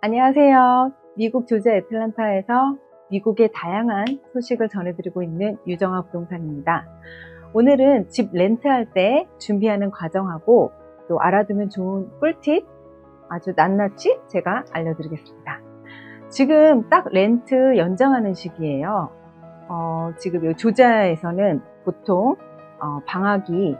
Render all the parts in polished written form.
안녕하세요. 미국 조지 애틀랜타에서 미국의 다양한 소식을 전해드리고 있는 유정아 부동산입니다. 오늘은 집 렌트할 때 준비하는 과정하고 또 알아두면 좋은 꿀팁 아주 낱낱이 제가 알려드리겠습니다. 지금 딱 렌트 연장하는 시기예요. 지금 조지아에서는 보통 방학이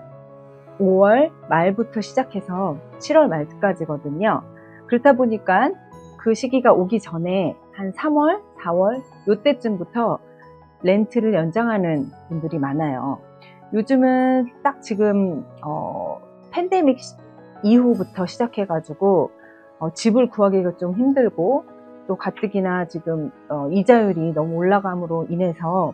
5월 말부터 시작해서 7월 말까지거든요. 그렇다 보니까 그 시기가 오기 전에 한 3월, 4월 요때쯤부터 렌트를 연장하는 분들이 많아요. 요즘은 딱 지금 팬데믹 이후부터 시작해가지고 집을 구하기가 좀 힘들고 또 가뜩이나 지금 이자율이 너무 올라감으로 인해서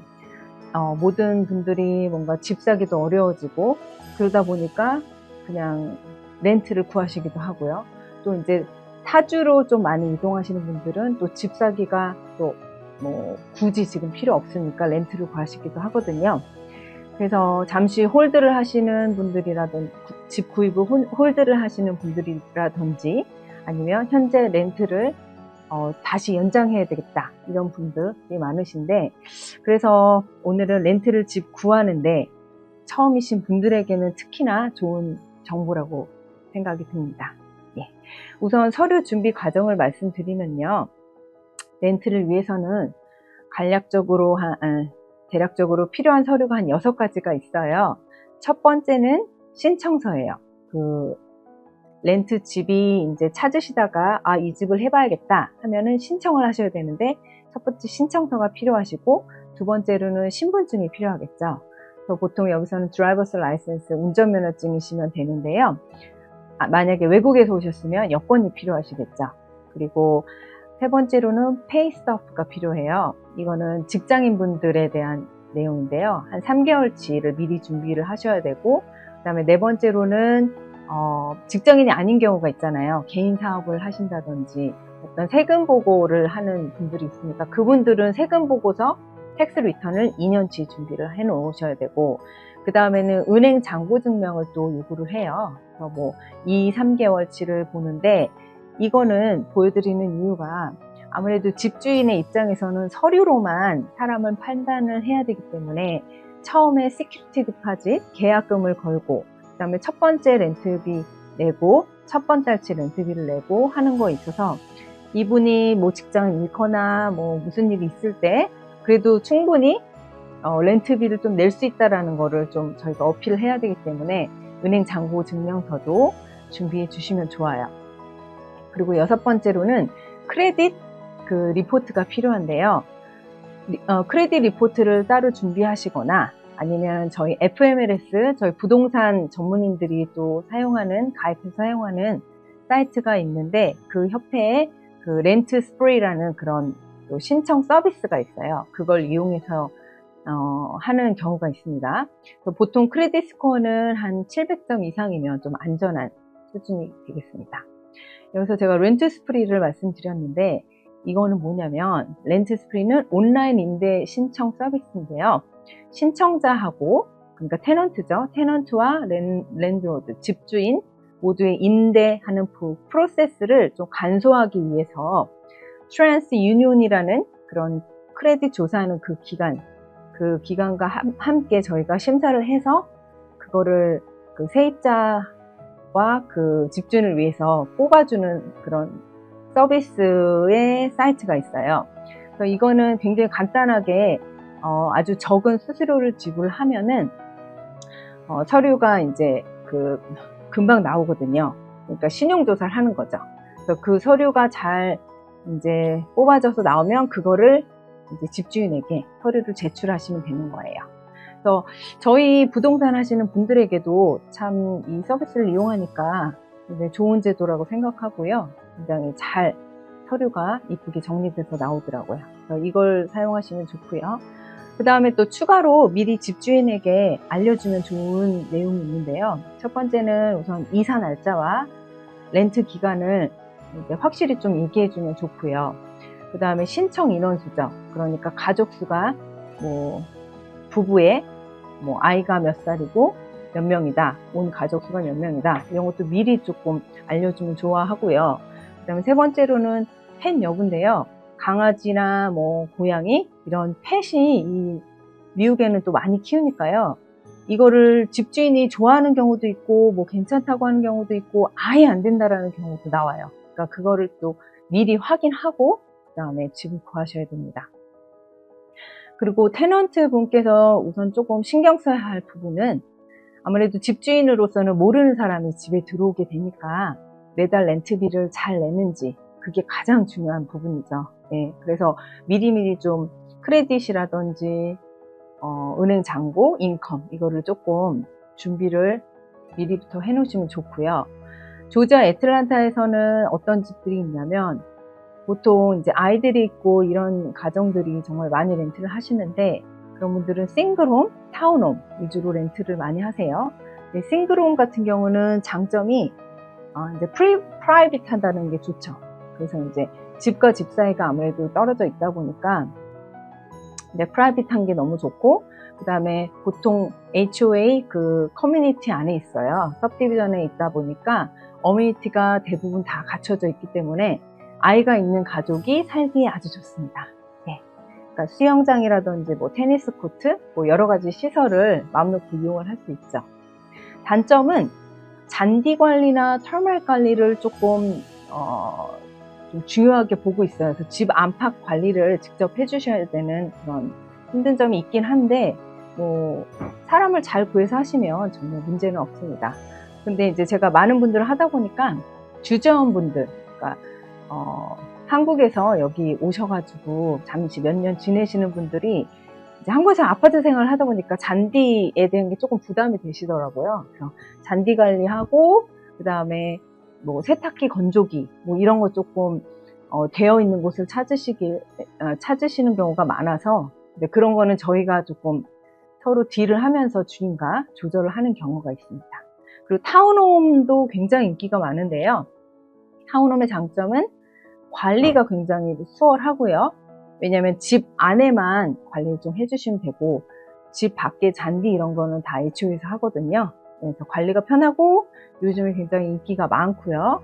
모든 분들이 뭔가 집 사기도 어려워지고 그러다 보니까 그냥 렌트를 구하시기도 하고요. 또 이제 타주로 좀 많이 이동하시는 분들은 또 집 사기가 또 뭐 굳이 지금 필요 없으니까 렌트를 구하시기도 하거든요. 그래서 잠시 홀드를 하시는 분들이라든지 집 구입을 홀드를 하시는 분들이라든지 아니면 현재 렌트를 다시 연장해야 되겠다 이런 분들이 많으신데, 그래서 오늘은 렌트를 집 구하는데 처음이신 분들에게는 특히나 좋은 정보라고 생각이 듭니다. 우선 서류 준비 과정을 말씀드리면요, 렌트를 위해서는 대략적으로 필요한 서류가 한 6가지가 있어요. 첫 번째는 신청서예요. 렌트 집이 이제 찾으시다가 이 집을 해봐야겠다 하면은 신청을 하셔야 되는데, 첫 번째 신청서가 필요하시고 두 번째로는 신분증이 필요하겠죠. 그래서 보통 여기서는 드라이버스 라이센스 운전면허증이시면 되는데요. 만약에 외국에서 오셨으면 여권이 필요하시겠죠. 그리고 세 번째로는 페이 스토프가 필요해요. 이거는 직장인분들에 대한 내용인데요. 한 3개월치를 미리 준비를 하셔야 되고, 그 다음에 네 번째로는 직장인이 아닌 경우가 있잖아요. 개인 사업을 하신다든지 어떤 세금 보고를 하는 분들이 있으니까 그분들은 세금 보고서 텍스 리턴을 2년치 준비를 해 놓으셔야 되고, 그 다음에는 은행 잔고 증명을 또 요구를 해요. 그래서 뭐 2, 3개월치를 보는데, 이거는 보여드리는 이유가 아무래도 집주인의 입장에서는 서류로만 사람을 판단을 해야 되기 때문에 처음에 시큐리티 디파짓 계약금을 걸고 그 다음에 첫 번째 렌트비 내고 첫 번달치 렌트비를 내고 하는 거에 있어서 이분이 뭐 직장을 잃거나 뭐 무슨 일이 있을 때 그래도 충분히 렌트비를 좀 낼 수 있다라는 거를 좀 저희가 어필을 해야 되기 때문에 은행 잔고 증명서도 준비해 주시면 좋아요. 그리고 6번째로는 크레딧 리포트가 필요한데요. 크레딧 리포트를 따로 준비하시거나 아니면 저희 FMLS, 저희 부동산 전문인들이 또 가입해서 사용하는 사이트가 있는데, 그 협회에 렌트 스프레이라는 그런 또 신청 서비스가 있어요. 그걸 이용해서 하는 경우가 있습니다. 보통 크레딧 스코어는 한 700점 이상이면 좀 안전한 수준이 되겠습니다. 여기서 제가 렌트 스프리를 말씀드렸는데, 이거는 뭐냐면 렌트 스프리는 온라인 임대 신청 서비스인데요. 신청자하고, 그러니까 테넌트죠. 테넌트와 랜드로드, 집주인 모두의 임대하는 프로세스를 좀 간소하기 위해서 트랜스 유니온이라는 그런 크레딧 조사하는 그 기관과 함께 저희가 심사를 해서 그거를 세입자와 집주인을 위해서 뽑아주는 그런 서비스의 사이트가 있어요. 그래서 이거는 굉장히 간단하게 아주 적은 수수료를 지불하면은 서류가 이제 금방 나오거든요. 그러니까 신용조사를 하는 거죠. 그래서 그 서류가 잘 이제 뽑아져서 나오면 그거를 이제 집주인에게 서류를 제출하시면 되는 거예요. 그래서 저희 부동산 하시는 분들에게도 참 이 서비스를 이용하니까 굉장히 좋은 제도라고 생각하고요. 굉장히 잘 서류가 이쁘게 정리돼서 나오더라고요. 그래서 이걸 사용하시면 좋고요. 그 다음에 또 추가로 미리 집주인에게 알려주면 좋은 내용이 있는데요. 첫 번째는 우선 이사 날짜와 렌트 기간을 이제 확실히 좀 얘기해주면 좋고요. 그 다음에 신청 인원수죠. 그러니까 가족 수가 뭐 부부의 뭐 아이가 몇 살이고 몇 명이다, 온 가족 수가 몇 명이다, 이런 것도 미리 조금 알려주면 좋아하고요. 그 다음에 세 번째로는 펫 여부인데요. 강아지나 뭐 고양이 이런 펫이 이 미국에는 또 많이 키우니까요. 이거를 집주인이 좋아하는 경우도 있고 뭐 괜찮다고 하는 경우도 있고 아예 안 된다라는 경우도 나와요. 그러니까 그거를 또 미리 확인하고 그 다음에 집을 구하셔야 됩니다. 그리고 테넌트 분께서 우선 조금 신경 써야 할 부분은 아무래도 집주인으로서는 모르는 사람이 집에 들어오게 되니까 매달 렌트비를 잘 내는지 그게 가장 중요한 부분이죠. 예, 그래서 미리미리 좀 크레딧이라든지 은행 잔고, 인컴 이거를 조금 준비를 미리부터 해 놓으시면 좋고요. 조지아 애틀란타에서는 어떤 집들이 있냐면 보통 이제 아이들이 있고 이런 가정들이 정말 많이 렌트를 하시는데 그런 분들은 싱글홈, 타운홈 위주로 렌트를 많이 하세요. 싱글홈 같은 경우는 장점이 이제 프라이빗하다는 게 좋죠. 그래서 이제 집과 집 사이가 아무래도 떨어져 있다 보니까 프라이빗한 게 너무 좋고 그 다음에 보통 HOA 그 커뮤니티 안에 있어요. सब디비전에 있다 보니까 어메니티가 대부분 다 갖춰져 있기 때문에 아이가 있는 가족이 살기에 아주 좋습니다. 네. 그러니까 수영장이라든지 뭐 테니스 코트 뭐 여러 가지 시설을 마음 놓고 이용을 할 수 있죠. 단점은 잔디 관리나 털말 관리를 조금 좀 중요하게 보고 있어요. 그래서 집 안팎 관리를 직접 해주셔야 되는 그런 힘든 점이 있긴 한데 뭐 사람을 잘 구해서 하시면 전혀 문제는 없습니다. 근데 이제 제가 많은 분들을 하다 보니까 주재원분들, 그러니까 한국에서 여기 오셔가지고 잠시 몇 년 지내시는 분들이 이제 한국에서 아파트 생활을 하다 보니까 잔디에 대한 게 조금 부담이 되시더라고요. 그래서 잔디 관리하고 그 다음에 뭐 세탁기, 건조기 뭐 이런 거 조금 되어 있는 곳을 찾으시는 경우가 많아서 그런 거는 저희가 조금 서로 딜을 하면서 주인과 조절을 하는 경우가 있습니다. 그리고 타운홈도 굉장히 인기가 많은데요. 타운홈의 장점은 관리가 굉장히 수월하고요. 왜냐하면 집 안에만 관리를 좀 해주시면 되고 집 밖에 잔디 이런 거는 다 HO에서 하거든요. 그래서 관리가 편하고 요즘에 굉장히 인기가 많고요.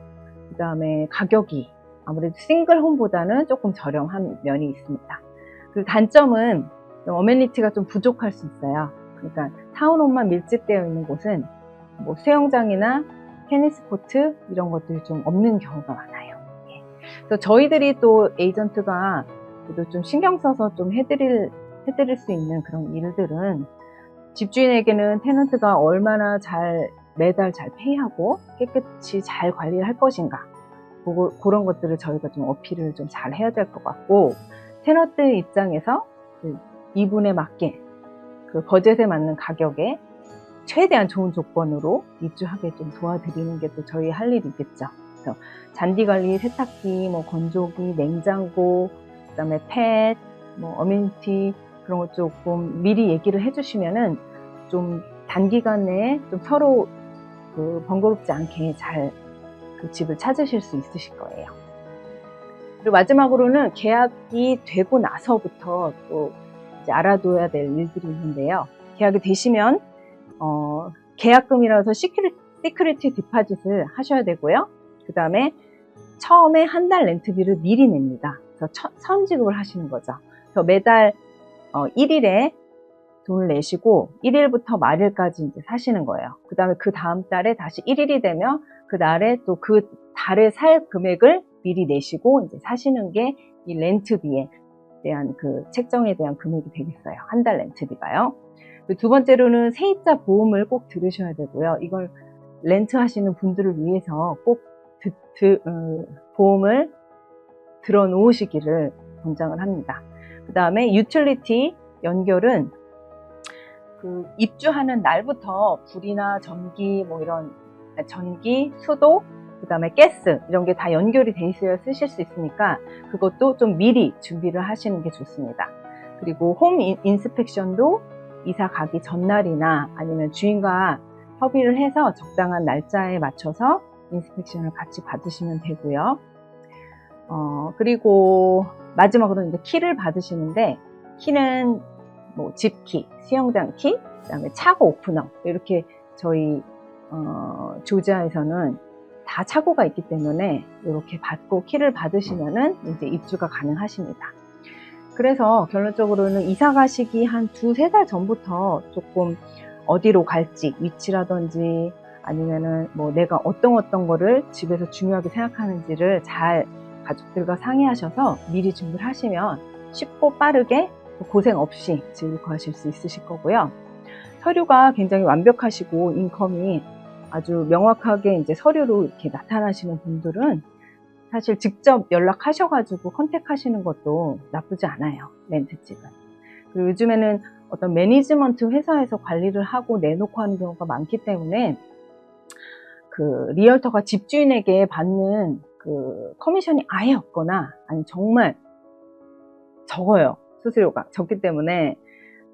그 다음에 가격이 아무래도 싱글홈보다는 조금 저렴한 면이 있습니다. 그리고 단점은 어메니티가 좀 부족할 수 있어요. 그러니까 타운홈만 밀집되어 있는 곳은 뭐 수영장이나 테니스 코트 이런 것들이 좀 없는 경우가 많아요. 그래서 저희들이 또 에이전트가 그래도 좀 신경 써서 좀 해드릴 수 있는 그런 일들은 집주인에게는 테넌트가 얼마나 매달 잘 페이하고 깨끗이 잘 관리를 할 것인가 그런 것들을 저희가 좀 어필을 좀 잘 해야 될 것 같고 테넌트 입장에서 이분에 맞게 그 버젯에 맞는 가격에 최대한 좋은 조건으로 입주하게 좀 도와드리는 게 또 저희 할 일이겠죠. 그래서 잔디 관리, 세탁기, 뭐 건조기, 냉장고, 그다음에 펫, 뭐 어메니티 그런 것 조금 미리 얘기를 해주시면은 좀 단기간 내에 좀 서로 그 번거롭지 않게 잘 그 집을 찾으실 수 있으실 거예요. 그리고 마지막으로는 계약이 되고 나서부터 또 이제 알아둬야 될 일들이 있는데요. 계약이 되시면 계약금이라서 시큐리티 디파짓을 하셔야 되고요. 그 다음에 처음에 한 달 렌트비를 미리 냅니다. 그래서 선지급을 하시는 거죠. 그래서 매달 1일에 돈을 내시고 1일부터 말일까지 이제 사시는 거예요. 그 다음에 그 다음 달에 다시 1일이 되면 그 달에 또 그 달에 살 금액을 미리 내시고 이제 사시는 게 이 렌트비에 대한 그 책정에 대한 금액이 되겠어요. 한 달 렌트비가요. 두 번째로는 세입자 보험을 꼭 들으셔야 되고요. 이걸 렌트 하시는 분들을 위해서 꼭 보험을 들어 놓으시기를 권장을 합니다. 그 다음에 유틸리티 연결은 그 입주하는 날부터 불이나 전기 뭐 이런 전기, 수도, 그 다음에 가스 이런 게 다 연결이 돼 있어야 쓰실 수 있으니까 그것도 좀 미리 준비를 하시는 게 좋습니다. 그리고 홈 인스펙션도 이사 가기 전날이나 아니면 주인과 협의를 해서 적당한 날짜에 맞춰서 인스펙션을 같이 받으시면 되고요. 그리고 마지막으로 이제 키를 받으시는데 키는 뭐 집키, 수영장 키, 그다음에 차고 오프너 이렇게 저희 조지아에서는 다 착오가 있기 때문에 이렇게 받고 키를 받으시면은 이제 입주가 가능하십니다. 그래서 결론적으로는 이사 가시기 한 2-3달 전부터 조금 어디로 갈지, 위치라든지 아니면은 뭐 내가 어떤 거를 집에서 중요하게 생각하는지를 잘 가족들과 상의하셔서 미리 준비를 하시면 쉽고 빠르게 고생 없이 집을 구하실 수 있으실 거고요. 서류가 굉장히 완벽하시고 인컴이 아주 명확하게 이제 서류로 이렇게 나타나시는 분들은 사실 직접 연락하셔가지고 컨택하시는 것도 나쁘지 않아요. 렌트집은. 그리고 요즘에는 어떤 매니지먼트 회사에서 관리를 하고 내놓고 하는 경우가 많기 때문에 그 리얼터가 집주인에게 받는 그 커미션이 아예 없거나 아니 정말 적어요. 수수료가 적기 때문에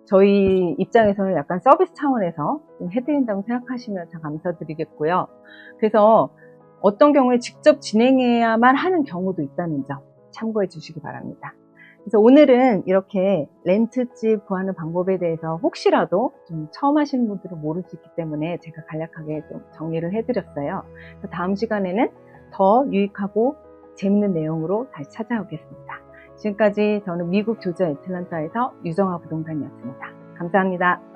저희 입장에서는 약간 서비스 차원에서 좀 해드린다고 생각하시면 참 감사드리겠고요. 그래서 어떤 경우에 직접 진행해야만 하는 경우도 있다는 점 참고해 주시기 바랍니다. 그래서 오늘은 이렇게 렌트집 구하는 방법에 대해서 혹시라도 좀 처음 하시는 분들은 모를 수 있기 때문에 제가 간략하게 좀 정리를 해드렸어요. 다음 시간에는 더 유익하고 재밌는 내용으로 다시 찾아오겠습니다. 지금까지 저는 미국 조지 애틀랜타에서 유정아 부동산이었습니다. 감사합니다.